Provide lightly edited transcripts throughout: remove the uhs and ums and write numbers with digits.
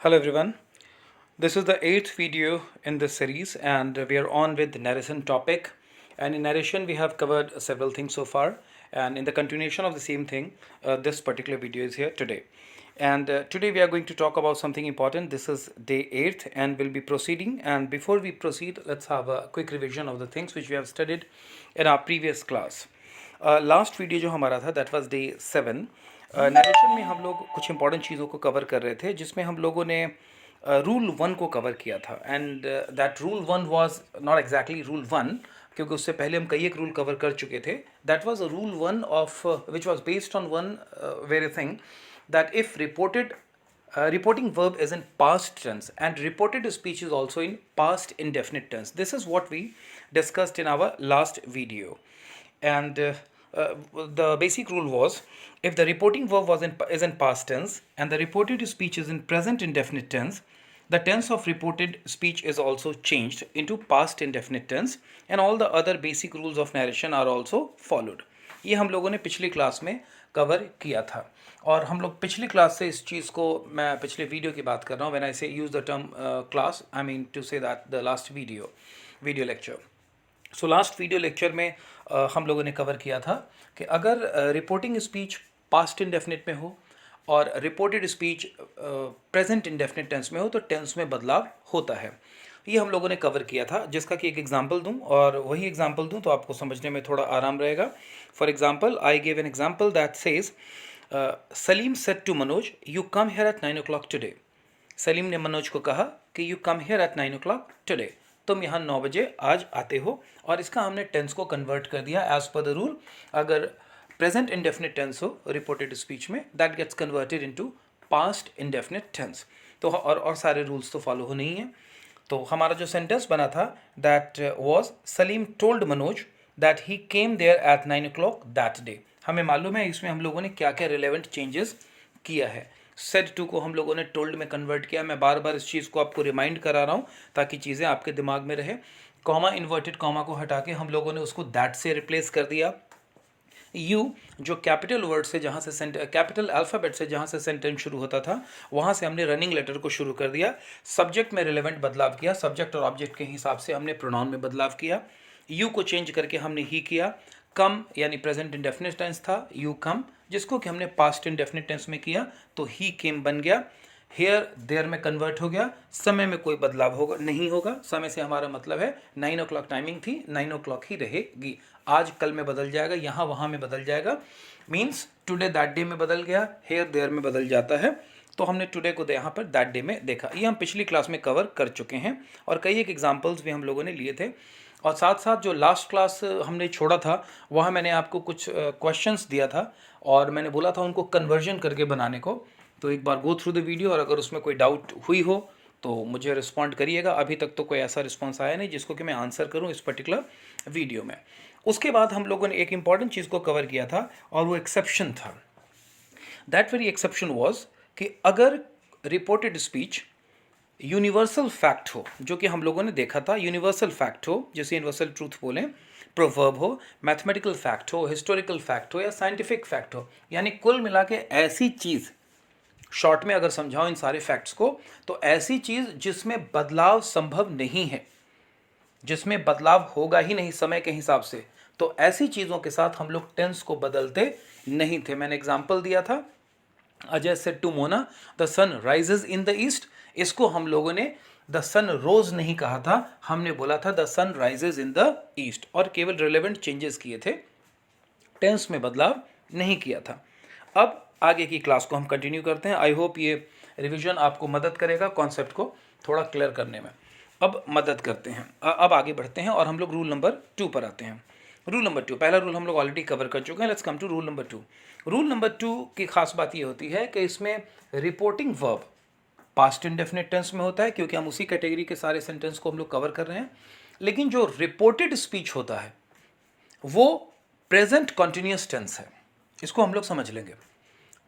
Hello everyone. This is the eighth video in this series, and we are on with the narration topic. And in narration, we have covered several things so far. And in the continuation of the same thing, this particular video is here today. And today we are going to talk about something important. This is day 8th, and we'll be proceeding. And before we proceed, let's have a quick revision of the things which we have studied in our previous class. Last video जो हमारा था that was day 7. Narration में हम लोग कुछ important चीज़ों को cover कर रहे थे, जिसमें हम लोगों ने रूल 1 को कवर किया था. And that rule 1 was not exactly rule 1, क्योंकि उससे पहले हम कई एक रूल कवर कर चुके थे. That was a rule 1 of which was based on one very thing, that if reported reporting verb is in past tense and reported speech is also in past indefinite tense. This is what we discussed in our last video. And the basic rule was, if the reporting verb is in past tense and the reported speech is in present indefinite tense, the tense of reported speech is also changed into past indefinite tense, and all the other basic rules of narration are also followed. ये हम लोगों ने पिछली class में cover किया था, और हम लोग पिछली क्लास से इस चीज़ को, मैं पिछले वीडियो की बात कर रहा हूँ. When I say use the term class, I mean to say that the last video lecture. So last video lecture में हम लोगों ने कवर किया था कि अगर रिपोर्टिंग स्पीच पास्ट इंडेफिनिट में हो और reported speech present indefinite tense में हो तो टेंस में बदलाव होता है. ये हम लोगों ने कवर किया था, जिसका कि एक एग्जांपल दूं, और वही एग्जांपल दूं तो आपको समझने में थोड़ा आराम रहेगा. For example, I give an example that says, Salim said to Manoj, you come here at 9 o'clock today. Salim ने मनोज को कहा कि you come here at 9 o'clock today, तुम यहाँ 9 बजे आज आते हो. और इसका हमने टेंस को कन्वर्ट कर दिया एज पर द रूल. अगर प्रेजेंट इंडेफिनिट टेंस हो रिपोर्टेड स्पीच में, that gets converted into past indefinite tense. तो और सारे रूल्स तो फॉलो हो नहीं है. तो हमारा जो सेंटेंस बना था that was, Salim told Manoj that he came there at 9 o'clock that day. हमें मालूम है इसमें हम लोगों ने क्या क्या रिलेवेंट चेंजेस किया है. सेड टू को हम लोगों ने टोल्ड में कन्वर्ट किया. मैं बार बार इस चीज़ को आपको रिमाइंड करा रहा हूँ ताकि चीज़ें आपके दिमाग में रहे. कॉमा, इन्वर्टेड कॉमा को हटा के हम लोगों ने उसको दैट से रिप्लेस कर दिया. यू जो कैपिटल वर्ड से, जहाँ से कैपिटल अल्फ़ाबेट से जहाँ से सेंटेंस शुरू होता था, वहाँ से हमने रनिंग लेटर को शुरू कर दिया. सब्जेक्ट में रिलेवेंट बदलाव किया, सब्जेक्ट और ऑब्जेक्ट के हिसाब से हमने प्रोनाउन में बदलाव किया. यू को चेंज करके हमने ही किया. कम यानी प्रेजेंट इंडेफिनिट टेंस था, यू कम, जिसको कि हमने पास्ट इंडेफिनिट टेंस में किया तो ही केम बन गया. हेयर देयर में कन्वर्ट हो गया. समय में कोई बदलाव होगा नहीं होगा. समय से हमारा मतलब है 9 o'clock टाइमिंग थी, 9 o'clock ही रहेगी. आज कल में बदल जाएगा, यहाँ वहाँ में बदल जाएगा. मीन्स टुडे दैट डे में बदल गया, हेयर देयर में बदल जाता है. तो हमने टुडे को यहाँ पर दैट डे में देखा. ये हम पिछली क्लास में कवर कर चुके हैं, और कई एक एग्जाम्पल्स भी हम लोगों ने लिए थे. और साथ साथ जो लास्ट क्लास हमने छोड़ा था, वहाँ मैंने आपको कुछ क्वेश्चंस दिया था, और मैंने बोला था उनको कन्वर्जन करके बनाने को. तो एक बार गो थ्रू द वीडियो, और अगर उसमें कोई डाउट हुई हो तो मुझे रिस्पॉन्ड करिएगा. अभी तक तो कोई ऐसा रिस्पॉन्स आया नहीं जिसको कि मैं आंसर करूं इस पर्टिकुलर वीडियो में. उसके बाद हम लोगों ने एक इंपॉर्टेंट चीज़ को कवर किया था, और वो एक्सेप्शन था. दैट वेरी एक्सेप्शन वॉज कि अगर रिपोर्टेड स्पीच यूनिवर्सल फैक्ट हो, जो कि हम लोगों ने देखा था, यूनिवर्सल फैक्ट हो, जैसे यूनिवर्सल ट्रूथ बोलें, प्रोवर्ब हो, मैथमेटिकल फैक्ट हो, हिस्टोरिकल फैक्ट हो, या साइंटिफिक फैक्ट हो, यानी कुल मिला के ऐसी चीज़, शॉर्ट में अगर समझाओ इन सारे फैक्ट्स को, तो ऐसी चीज़ जिसमें बदलाव संभव नहीं है, जिसमें बदलाव होगा ही नहीं समय के हिसाब से, तो ऐसी चीज़ों के साथ हम लोग टेंस को बदलते नहीं थे. मैंने एग्जाम्पल दिया था, Ajay said to Mona, the sun rises in the east. इसको हम लोगों ने द सन रोज नहीं कहा था, हमने बोला था the sun rises in the east, और केवल रिलेवेंट चेंजेस किए थे, टेंस में बदलाव नहीं किया था. अब आगे की क्लास को हम कंटिन्यू करते हैं. आई होप ये रिवीजन आपको मदद करेगा कॉन्सेप्ट को थोड़ा क्लियर करने में. अब मदद करते हैं, अब आगे बढ़ते हैं, और हम लोग रूल नंबर 2 पर आते हैं. रूल नंबर 2, पहला रूल हम लोग ऑलरेडी कवर कर चुके हैं. Let's come to rule number 2. Rule number 2 की खास बात ये होती है कि इसमें reporting verb past indefinite tense में होता है, क्योंकि हम उसी कैटेगरी के सारे सेंटेंस को हम लोग कवर कर रहे हैं. लेकिन जो रिपोर्टेड स्पीच होता है वो प्रेजेंट कॉन्टिन्यूस टेंस है. इसको हम लोग समझ लेंगे.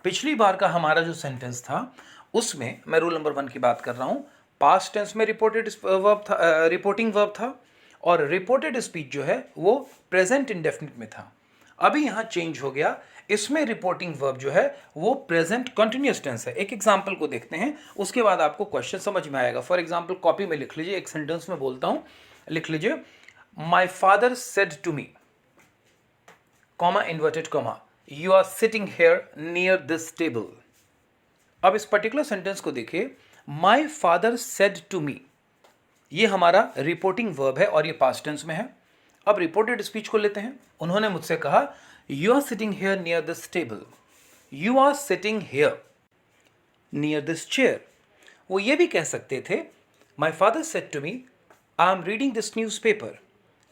पिछली बार का हमारा जो सेंटेंस था उसमें, मैं रूल नंबर 1 की बात कर रहा हूँ, पास्ट टेंस में रिपोर्टेड वर्ब था, रिपोर्टिंग वर्ब था, और रिपोर्टेड स्पीच जो है वो प्रेजेंट इंडेफिनिट में था. अभी यहाँ चेंज हो गया, इसमें रिपोर्टिंग वर्ब जो है वो प्रेजेंट कंटिन्यूअस टेंस है। एक एग्जांपल को देखते हैं, उसके बाद आपको क्वेश्चन समझ में आएगा। फॉर एग्जांपल कॉपी में लिख लीजिए, एक सेंटेंस में बोलता हूं, लिख लीजिए my father said to me, comma inverted comma, you are sitting here near this table. अब इस पर्टिकुलर सेंटेंस को देखिए, my father said to me, ये हमारा रिपोर्टिंग वर्ब है और ये पास्ट टेंस में है। अब रिपोर्टेड स्पीच को लेते हैं। उन्होंने मुझसे कहा you are sitting here near this table, you are sitting here near this chair. वो ये भी कह सकते थे my father said to me I am reading this newspaper पेपर।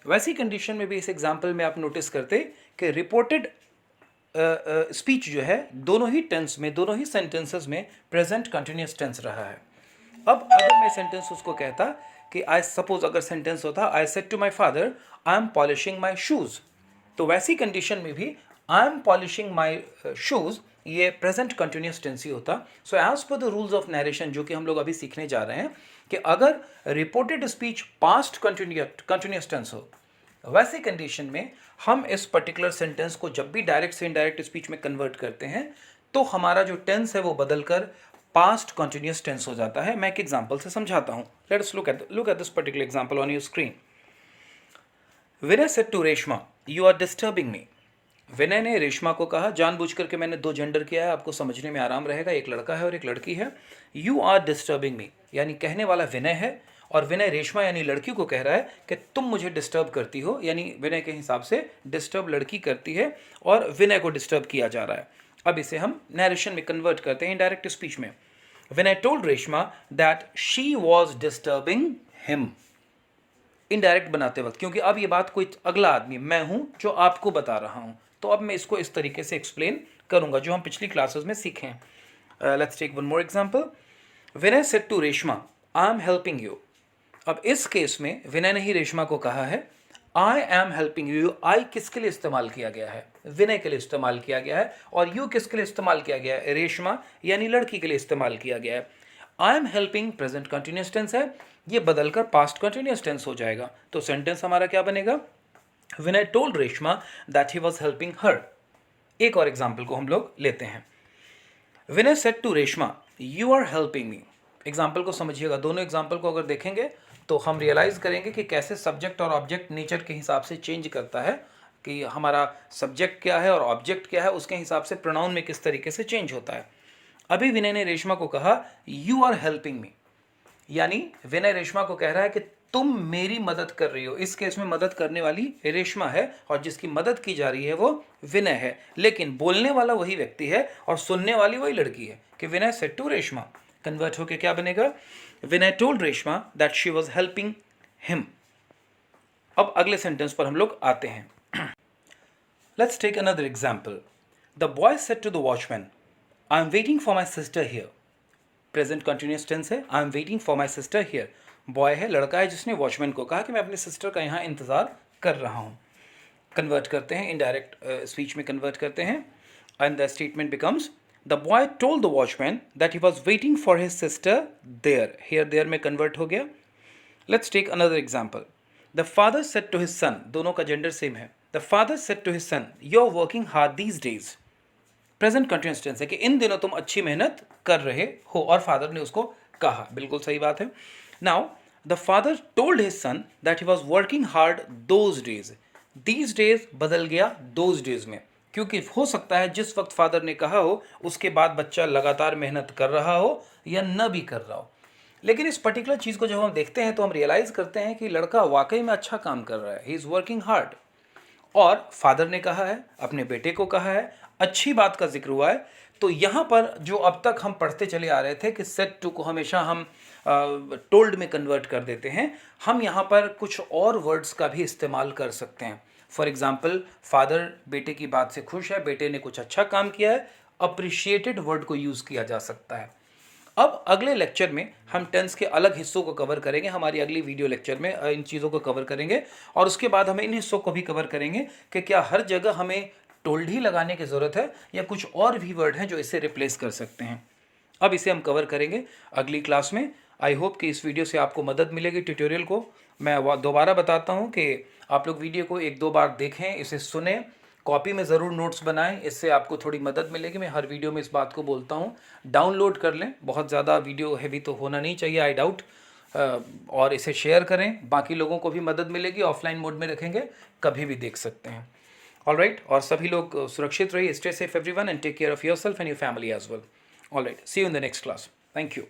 वैसी कंडीशन में भी इस एग्जाम्पल में आप नोटिस करते कि रिपोर्टेड स्पीच जो है दोनों ही टेंस में, दोनों ही सेंटेंसेस में प्रेजेंट कंटिन्यूअस टेंस रहा है। अब अगर मैं सेंटेंस उसको कहता कि आई सपोज, अगर सेंटेंस होता I said to my father I am polishing my shoes, तो वैसी कंडीशन में भी I am polishing my shoes ये प्रेजेंट कंटिन्यूअस टेंस ही होता। So as per the rules of narration, जो कि हम लोग अभी सीखने जा रहे हैं, कि अगर reported speech past continuous tense हो, वैसे कंडीशन में हम इस पर्टिकुलर सेंटेंस को जब भी डायरेक्ट से इनडायरेक्ट स्पीच में कन्वर्ट करते हैं तो हमारा जो टेंस है वो बदलकर पास्ट कंटिन्यूअस टेंस हो जाता है। मैं एक एग्जांपल से समझाता हूं। Let's look at this particular example on your screen. Vinay said to Reshma you are disturbing me. Vinay ने रेशमा को कहा, जानबूझ करके मैंने दो जेंडर किया है, आपको समझने में आराम रहेगा, एक लड़का है और एक लड़की है। यू आर डिस्टर्बिंग मी यानी कहने वाला विनय है और विनय रेशमा यानी लड़की को कह रहा है कि तुम मुझे डिस्टर्ब करती हो, यानी विनय के हिसाब से डिस्टर्ब लड़की करती है और विनय को डिस्टर्ब किया जा रहा है। अब इसे हम नरेशन में कन्वर्ट करते हैं इनडायरेक्ट स्पीच में। Vinay told Reshma that she was disturbing him, indirect बनाते वक्त, क्योंकि अब ये बात कोई अगला आदमी, मैं हूं जो आपको बता रहा हूं, तो अब मैं इसको इस तरीके से एक्सप्लेन करूंगा जो हम पिछली क्लासेस में सीखे हैं। Let's take one more example. Vinay said to Reshma I am helping you. अब इस केस में विनय ने ही रेशमा को कहा है आई एम हेल्पिंग यू। आई किसके लिए इस्तेमाल किया गया है? विनय के लिए इस्तेमाल किया गया है। और यू किसके लिए इस्तेमाल किया गया है? रेशमा यानी लड़की के लिए इस्तेमाल किया गया है। I am helping present continuous tense है, ये बदलकर पास्ट कंटिन्यूअस टेंस हो जाएगा। तो सेंटेंस हमारा क्या बनेगा? Vinay told Reshma that he was helping her. एक और एग्जाम्पल को हम लोग लेते हैं। Vinay said to Reshma you are helping me. Example को समझिएगा, दोनों एग्जाम्पल को अगर देखेंगे तो हम रियलाइज करेंगे कि कैसे सब्जेक्ट और ऑब्जेक्ट नेचर के हिसाब से चेंज करता है, कि हमारा सब्जेक्ट क्या है और ऑब्जेक्ट क्या है, उसके हिसाब से प्रोनाउन में किस तरीके से चेंज होता है। अभी विनय ने रेशमा को कहा यू आर हेल्पिंग मी, यानी विनय रेशमा को कह रहा है कि तुम मेरी मदद कर रही हो। इस केस में मदद करने वाली रेशमा है और जिसकी मदद की जा रही है वो विनय है, लेकिन बोलने वाला वही व्यक्ति है और सुनने वाली वही लड़की है। कि Vinay said to Reshma convert होकर क्या बनेगा? Vinay told Reshma that she was helping him. अब अगले सेंटेंस पर हम लोग आते हैं। Let's take another example. The boy said to the watchman I am waiting for my sister here. Present continuous tense है, I am waiting for my sister here. Boy है, लड़का है, जिसने वॉचमैन को कहा कि मैं अपनी सिस्टर का यहाँ इंतजार कर रहा हूँ। कन्वर्ट करते हैं, इनडायरेक्ट स्पीच में कन्वर्ट करते हैं and the statement becomes the boy told the watchman that he was waiting for his sister there. Here there में कन्वर्ट हो गया। Let's take another example. The father said to his son, दोनों का gender same है। The father said to his son you are working hard these days. Present continuous tense है कि इन दिनों तुम अच्छी मेहनत कर रहे हो, और फादर ने उसको कहा, बिल्कुल सही बात है। Now the father told his son that he was working hard those days. These days बदल गया दोज डेज में, क्योंकि हो सकता है जिस वक्त फादर ने कहा हो उसके बाद बच्चा लगातार मेहनत कर रहा हो या न भी कर रहा हो। लेकिन इस पर्टिकुलर चीज़ को जब हम देखते हैं तो हम रियलाइज़ करते हैं कि लड़का वाकई में अच्छा काम कर रहा है, ही इज़ वर्किंग हार्ड। और फादर ने कहा है, अपने बेटे को कहा है, अच्छी बात का जिक्र हुआ है। तो यहाँ पर जो अब तक हम पढ़ते चले आ रहे थे कि सेड टू को हमेशा हम टोल्ड में कन्वर्ट कर देते हैं, हम यहाँ पर कुछ और वर्ड्स का भी इस्तेमाल कर सकते हैं। फॉर एग्जाम्पल, फादर बेटे की बात से खुश है, बेटे ने कुछ अच्छा काम किया है, अप्रिशिएटेड वर्ड को यूज़ किया जा सकता है। अब अगले लेक्चर में हम टेंस के अलग हिस्सों को कवर करेंगे, हमारी अगली वीडियो लेक्चर में इन चीज़ों को कवर करेंगे, और उसके बाद हम इन हिस्सों को भी कवर करेंगे कि क्या हर जगह हमें टोल्ड ही लगाने की ज़रूरत है या कुछ और भी वर्ड हैं जो इसे रिप्लेस कर सकते हैं। अब इसे हम कवर करेंगे अगली क्लास में। आई होप कि इस वीडियो से आपको मदद मिलेगी। ट्यूटोरियल को मैं दोबारा बताता हूँ कि आप लोग वीडियो को एक दो बार देखें, इसे सुने, कॉपी में ज़रूर नोट्स बनाएं, इससे आपको थोड़ी मदद मिलेगी। मैं हर वीडियो में इस बात को बोलता हूँ। डाउनलोड कर लें, बहुत ज़्यादा वीडियो हैवी तो होना नहीं चाहिए, आई डाउट। और इसे शेयर करें, बाकी लोगों को भी मदद मिलेगी। ऑफलाइन मोड में रखेंगे, कभी भी देख सकते हैं। ऑल राइट, और सभी लोग सुरक्षित रहिए। Stay safe everyone and take care of yourself and your family as well. All right, see you in the next class. Thank you.